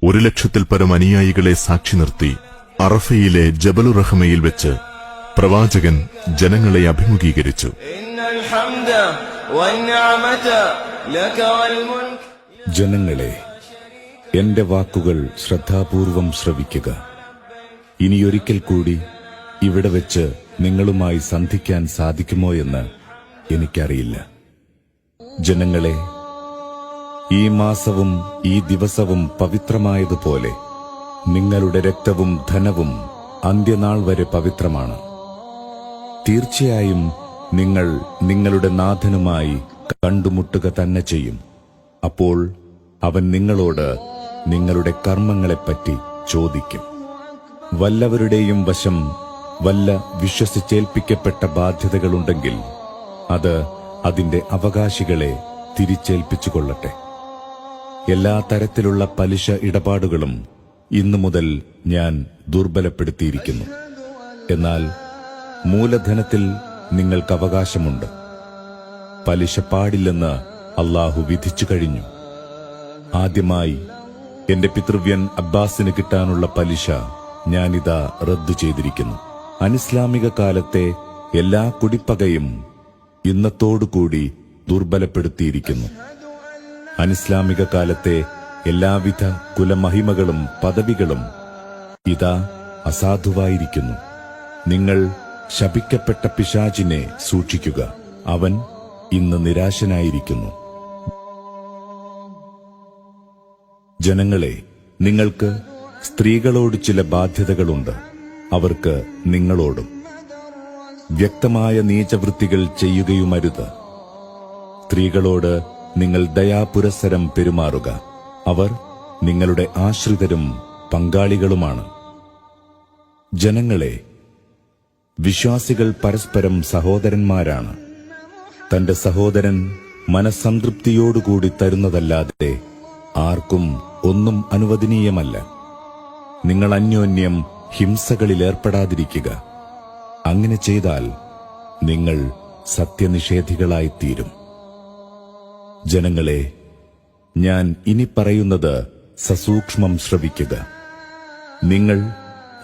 100,000-ൽ പരം അനുയായികളെ സാക്ഷി നിർത്തി അറഫയിലെ ജബലുർ റഹ്മയിൽ വെച്ച് പ്രവാചകൻ ജനങ്ങളെ അഭിമുഖീകരിച്ചു. ജനങ്ങളെ, എന്റെ വാക്കുകൾ ശ്രദ്ധാപൂർവം ശ്രവിക്കുക. ഇനിയൊരിക്കൽ കൂടി ഇവിടെ വെച്ച് നിങ്ങളുമായി സന്ധിക്കാൻ സാധിക്കുമോ എന്ന് എനിക്കറിയില്ല. ജനങ്ങളെ, ഈ മാസവും ഈ ദിവസവും പവിത്രമായതുപോലെ നിങ്ങളുടെ രക്തവും ധനവും അന്ത്യനാൾ വരെ പവിത്രമാണ്. തീർച്ചയായും നിങ്ങൾ നിങ്ങളുടെ നാഥനുമായി കണ്ടുമുട്ടുക തന്നെ ചെയ്യും. അപ്പോൾ അവൻ നിങ്ങളോട് നിങ്ങളുടെ കർമ്മങ്ങളെപ്പറ്റി ചോദിക്കും. വല്ലവരുടെയും വശം വല്ല വിശ്വസിച്ചേൽപ്പിക്കപ്പെട്ട ബാധ്യതകളുണ്ടെങ്കിൽ അത് അതിന്റെ അവകാശികളെ തിരിച്ചേൽപ്പിച്ചുകൊള്ളട്ടെ. എല്ലാ തരത്തിലുള്ള പലിശ ഇടപാടുകളും ഇന്നു മുതൽ ഞാൻ ദുർബലപ്പെടുത്തിയിരിക്കുന്നു. എന്നാൽ മൂലധനത്തിൽ നിങ്ങൾക്ക് അവകാശമുണ്ട്. പലിശ പാടില്ലെന്ന് അല്ലാഹു വിധിച്ചു കഴിഞ്ഞു. ആദ്യമായി എന്റെ പിതൃവ്യൻ അബ്ബാസിന് കിട്ടാനുള്ള പലിശ ഞാനിതാ റദ്ദു ചെയ്തിരിക്കുന്നു. അനിസ്ലാമിക കാലത്തെ എല്ലാ കുടിപ്പകയും ഇന്നത്തോടുകൂടി ദുർബലപ്പെടുത്തിയിരിക്കുന്നു. അനിസ്ലാമിക കാലത്തെ എല്ലാവിധ കുലമഹിമകളും പദവികളും ഇതാ അസാധുവായിരിക്കുന്നു. നിങ്ങൾ ശപിക്കപ്പെട്ട പിശാചിനെ സൂക്ഷിക്കുക. അവൻ ഇന്ന് നിരാശനായിരിക്കുന്നു. ജനങ്ങളെ, നിങ്ങൾക്ക് സ്ത്രീകളോട് ചില ബാധ്യതകളുണ്ട്. അവർക്ക് നിങ്ങളോടും. വ്യക്തമായ നീചവൃത്തികൾ ചെയ്യുകയുമരുത്. സ്ത്രീകളോട് നിങ്ങൾ ദയാപുരസ്സരം പെരുമാറുക. അവർ നിങ്ങളുടെ ആശ്രിതരും പങ്കാളികളുമാണ്. ജനങ്ങളെ, വിശ്വാസികൾ പരസ്പരം സഹോദരന്മാരാണ്. തന്റെ സഹോദരൻ മനസ്സംതൃപ്തിയോടുകൂടി തരുന്നതല്ലാതെ ആർക്കും ഒന്നും അനുവദനീയമല്ല. നിങ്ങൾ അന്യോന്യം ഹിംസകളിലേർപ്പെടാതിരിക്കുക. അങ്ങനെ ചെയ്താൽ നിങ്ങൾ സത്യനിഷേധികളായിത്തീരും. ജനങ്ങളെ, ഞാൻ ഇനി പറയുന്നത് സസൂക്ഷ്മം ശ്രവിക്കുക. നിങ്ങൾ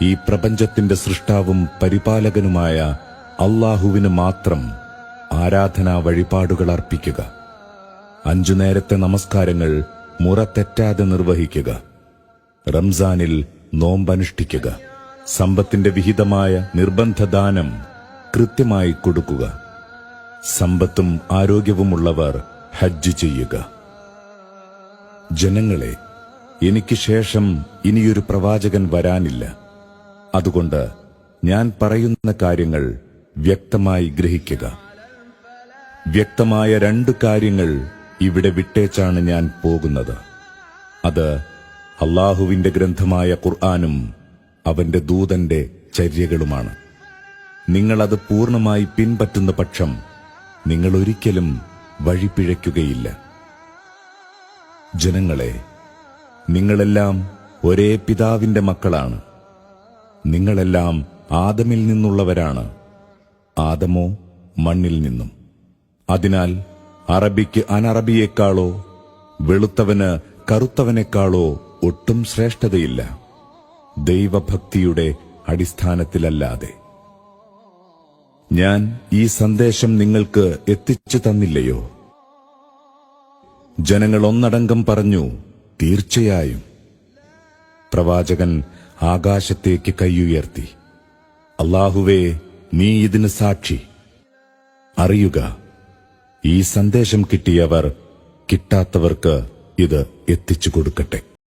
ഈ പ്രപഞ്ചത്തിന്റെ സൃഷ്ടാവും പരിപാലകനുമായ അല്ലാഹുവിന് മാത്രം ആരാധനാ വഴിപാടുകൾ അർപ്പിക്കുക. 5 നേരത്തെ നമസ്കാരങ്ങൾ മുറ തെറ്റാതെ നിർവഹിക്കുക. റംസാനിൽ നോമ്പനുഷ്ഠിക്കുക. സമ്പത്തിന്റെ വിഹിതമായ നിർബന്ധദാനം കൃത്യമായി കൊടുക്കുക. സമ്പത്തും ആരോഗ്യവുമുള്ളവർ ഹജ്ജ് ചെയ്യുക. ജനങ്ങളെ, എനിക്ക് ശേഷം ഇനിയൊരു പ്രവാചകൻ വരാനില്ല. അതുകൊണ്ട് ഞാൻ പറയുന്ന കാര്യങ്ങൾ വ്യക്തമായി ഗ്രഹിക്കുക. വ്യക്തമായ 2 കാര്യങ്ങൾ ഇവിടെ വിട്ടേച്ചാണ് ഞാൻ പോകുന്നത്. അത് അല്ലാഹുവിന്റെ ഗ്രന്ഥമായ ഖുർആനും അവന്റെ ദൂതന്റെ ചര്യകളുമാണ്. നിങ്ങളത് പൂർണ്ണമായി പിൻപറ്റുന്ന പക്ഷം നിങ്ങൾ ഒരിക്കലും വഴിപിഴയ്ക്കുകയില്ല. ജനങ്ങളെ, നിങ്ങളെല്ലാം ഒരേ പിതാവിന്റെ മക്കളാണ്. നിങ്ങളെല്ലാം ആദമിൽ നിന്നുള്ളവരാണ്. ആദമോ മണ്ണിൽ നിന്നും. അതിനാൽ അറബിക്ക് അനറബിയേക്കാളോ വെളുത്തവന് കറുത്തവനേക്കാളോ ഒട്ടും ശ്രേഷ്ഠതയില്ല, ദൈവഭക്തിയുടെ അടിസ്ഥാനത്തിലല്ലാതെ. ഞാൻ ഈ സന്ദേശം നിങ്ങൾക്ക് എത്തിച്ചു തന്നില്ലയോ? ജനങ്ങൾ ഒന്നടങ്കം പറഞ്ഞു, തീർച്ചയായും. പ്രവാചകൻ ആകാശത്തേക്ക് കൈയുയർത്തി, അല്ലാഹുവേ, നീ ഇതിന് സാക്ഷി. അറിയുക, ഈ സന്ദേശം കിട്ടിയവർ കിട്ടാത്തവർക്ക് ഇത് എത്തിച്ചു കൊടുക്കട്ടെ.